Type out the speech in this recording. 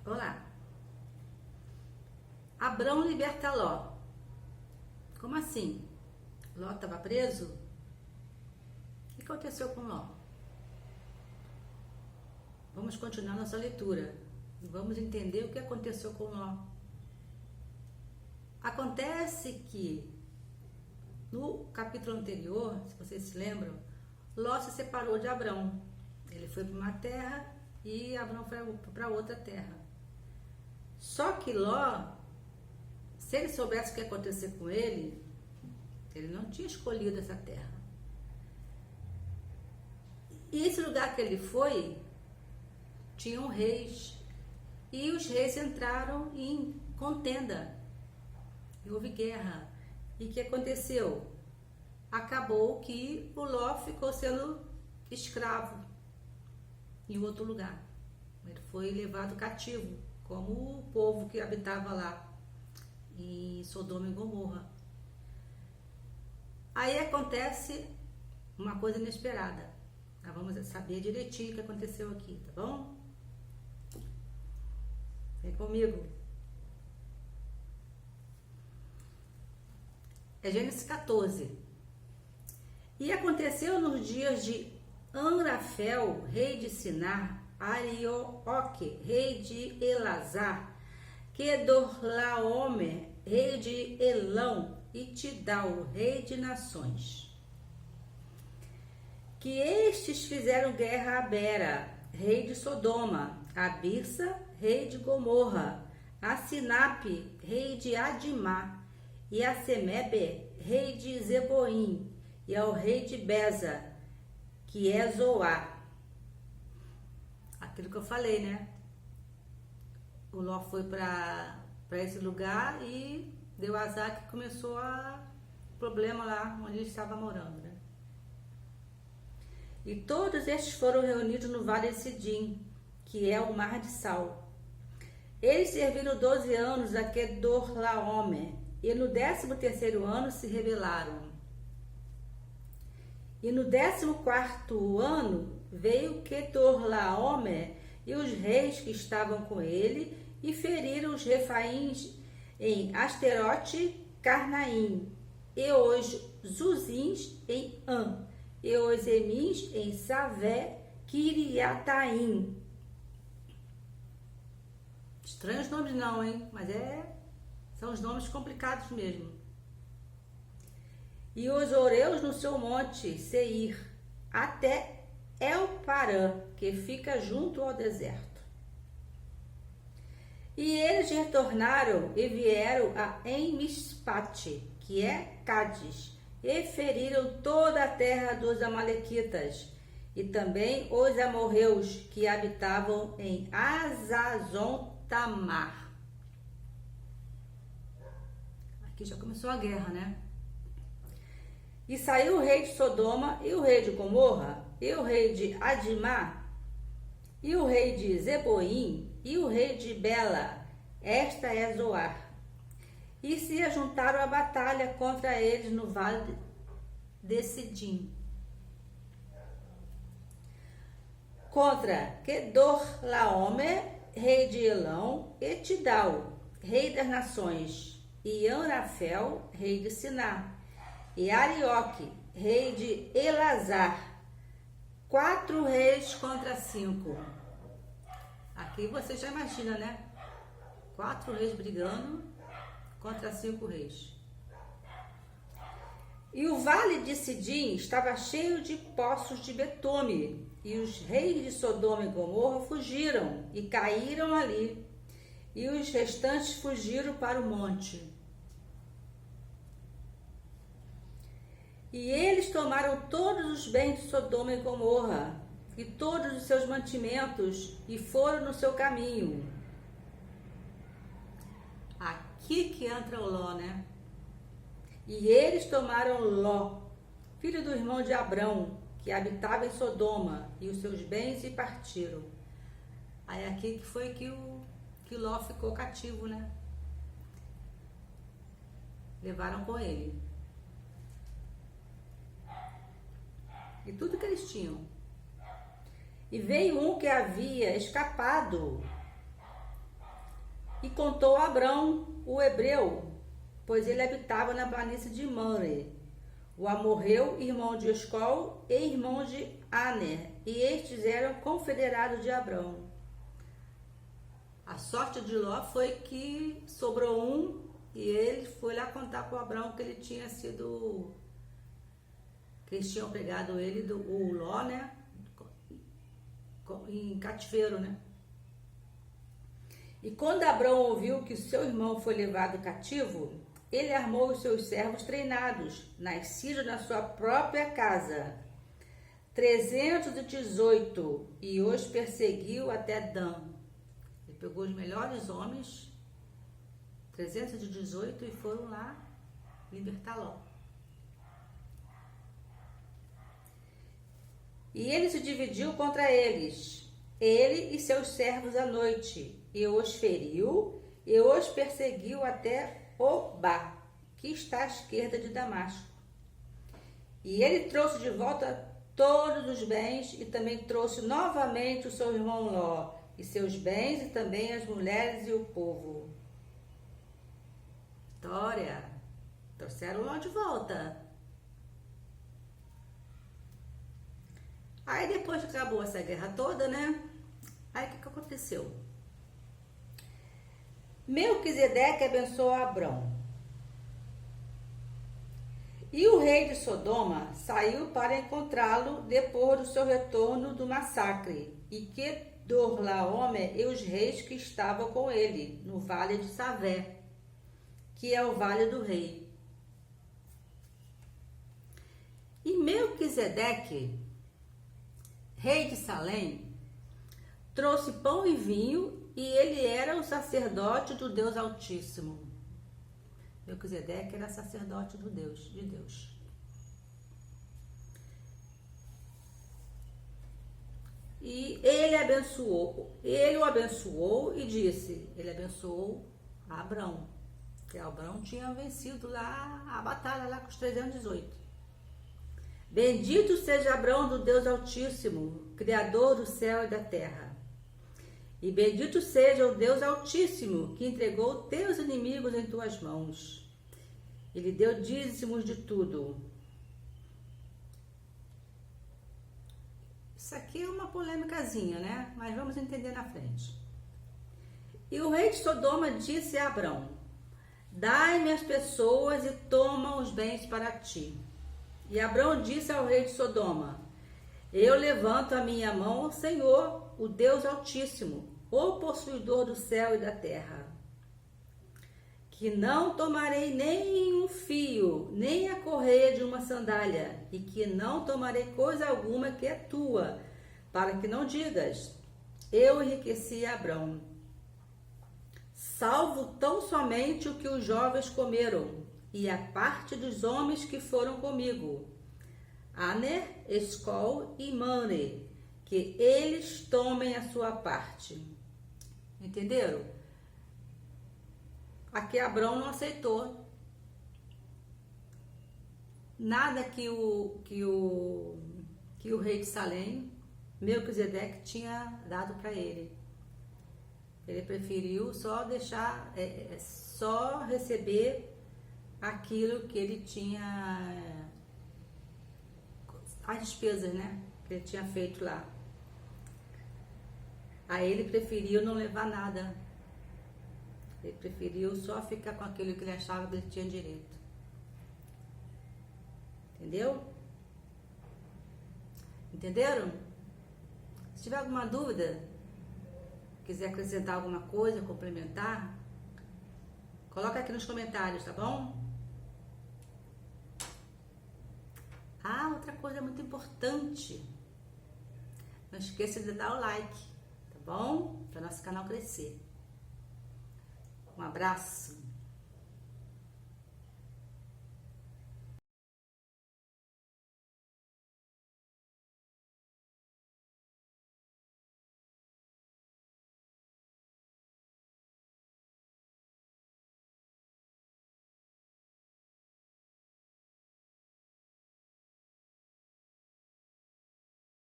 Olá. Abrão liberta Ló. Como assim? Ló estava preso? O que aconteceu com Ló? Vamos continuar nossa leitura e vamos entender o que aconteceu com Ló. Acontece que no capítulo anterior, se vocês se lembram, Ló se separou de Abrão. Ele foi para uma terra e Abrão foi para outra terra. Só que Ló, se ele soubesse o que ia acontecer com ele não tinha escolhido essa terra. E esse lugar que ele foi, tinham reis. E os reis entraram em contenda. E houve guerra. E o que aconteceu? Acabou que o Ló ficou sendo escravo em outro lugar. Ele foi levado cativo, como o povo que habitava lá em Sodoma e Gomorra. Aí acontece uma coisa inesperada. Nós vamos saber direitinho o que aconteceu aqui, tá bom? Vem comigo. É Gênesis 14. E aconteceu nos dias de Amrafel, rei de Sinar, Arioque, rei de Elazar, Quedorlaomer, rei de Elão, e Tidal, rei de nações, que estes fizeram guerra a Bera, rei de Sodoma, a Birsa, rei de Gomorra, a Sinape, rei de Adimá, e a Semebe, rei de Zeboim, e ao rei de Beza, que é Zoá. Aquilo que eu falei, né? O Ló foi para esse lugar e deu azar que começou problema lá onde ele estava morando, né? E todos estes foram reunidos no vale de Sidim, que é o mar de sal. Eles serviram 12 anos a Quedorlaomer, e no 13º ano se rebelaram. E no 14º ano veio Quedorlaomer e os reis que estavam com ele e feriram os refaíns em Asterote, Carnaim, e os Zuzins em An, e os Emins em Savé, Kiriataim. Estranhos nomes não, hein? Mas são os nomes complicados mesmo. E os Oreus no seu monte, Seir, até El-Parã, que fica junto ao deserto. E eles retornaram e vieram a En-Mispate, que é Cádiz, e feriram toda a terra dos amalequitas, e também os amorreus que habitavam em Azazon-Tamar. Aqui já começou a guerra, né? E saiu o rei de Sodoma, e o rei de Gomorra, e o rei de Adimá, e o rei de Zeboim, e o rei de Bela, esta é Zoar, e se ajuntaram à batalha contra eles no vale de Sidim, contra Quedorlaomer, rei de Elão, e Tidal, rei das nações, e Amrafel, rei de Siná, e Arioque, rei de Elazar. 4 reis contra 5. Aqui você já imagina, né? 4 reis brigando contra 5 reis. E o vale de Sidim estava cheio de poços de betume, e os reis de Sodoma e Gomorra fugiram e caíram ali, e os restantes fugiram para o monte. E eles tomaram todos os bens de Sodoma e Gomorra, e todos os seus mantimentos, e foram no seu caminho. Aqui que entra o Ló, né? E eles tomaram Ló, filho do irmão de Abrão, que habitava em Sodoma, e os seus bens, e partiram. Aí aqui que foi que Ló ficou cativo, né? Levaram com ele. E tudo que eles tinham. E veio um que havia escapado E contou a Abrão, o hebreu, pois ele habitava na planície de Mamre, o amorreu, irmão de Escol e irmão de Aner, e estes eram confederados de Abrão. A sorte de Ló foi que sobrou um e ele foi lá contar com Abrão que ele tinha sido, que eles tinham pegado ele, o Ló, né, em cativeiro, né? E quando Abrão ouviu que seu irmão foi levado cativo, ele armou os seus servos treinados, nascidos na sua própria casa, 318, e os perseguiu até Dan. Ele pegou os melhores homens, 318, e foram lá libertar Ló. E ele se dividiu contra eles, ele e seus servos à noite, e os feriu e os perseguiu até Obá, que está à esquerda de Damasco. E ele trouxe de volta todos os bens e também trouxe novamente o seu irmão Ló, e seus bens e também as mulheres e o povo. Vitória! Trouxeram Ló de volta. Aí depois que acabou essa guerra toda, né? Aí o que aconteceu? Melquisedeque abençoou Abrão. E o rei de Sodoma saiu para encontrá-lo depois do seu retorno do massacre, e Quedorlaomer e os reis que estavam com ele, no vale de Savé, que é o vale do rei. E Melquisedeque, rei de Salém, trouxe pão e vinho, e ele era o sacerdote do Deus Altíssimo. Melquisedeque era sacerdote de Deus. E ele o abençoou e disse, ele abençoou a Abrão, que Abrão tinha vencido lá a batalha lá com os 318. Bendito seja Abrão do Deus Altíssimo, Criador do céu e da terra. E bendito seja o Deus Altíssimo, que entregou teus inimigos em tuas mãos. Ele deu dízimos de tudo. Isso aqui é uma polêmicazinha, né? Mas vamos entender na frente. E o rei de Sodoma disse a Abrão, dai-me as pessoas e toma os bens para ti. E Abrão disse ao rei de Sodoma, eu levanto a minha mão ao Senhor, o Deus Altíssimo, o possuidor do céu e da terra, que não tomarei nem um fio, nem a correia de uma sandália, e que não tomarei coisa alguma que é tua, para que não digas, eu enriqueci Abrão. Salvo tão somente o que os jovens comeram, e a parte dos homens que foram comigo, Aner, Escol e Mamre, que eles tomem a sua parte. Entenderam? Aqui Abrão não aceitou nada que o rei de Salém, Melquisedeque, tinha dado para ele. Ele preferiu só deixar, só receber aquilo que ele tinha, as despesas, né, que ele tinha feito lá. Aí ele preferiu não levar nada. Ele preferiu só ficar com aquilo que ele achava que ele tinha direito. Entendeu? Entenderam? Se tiver alguma dúvida, quiser acrescentar alguma coisa, complementar, coloca aqui nos comentários, tá bom? Ah, outra coisa muito importante. Não esqueça de dar o like, tá bom? Para nosso canal crescer. Um abraço.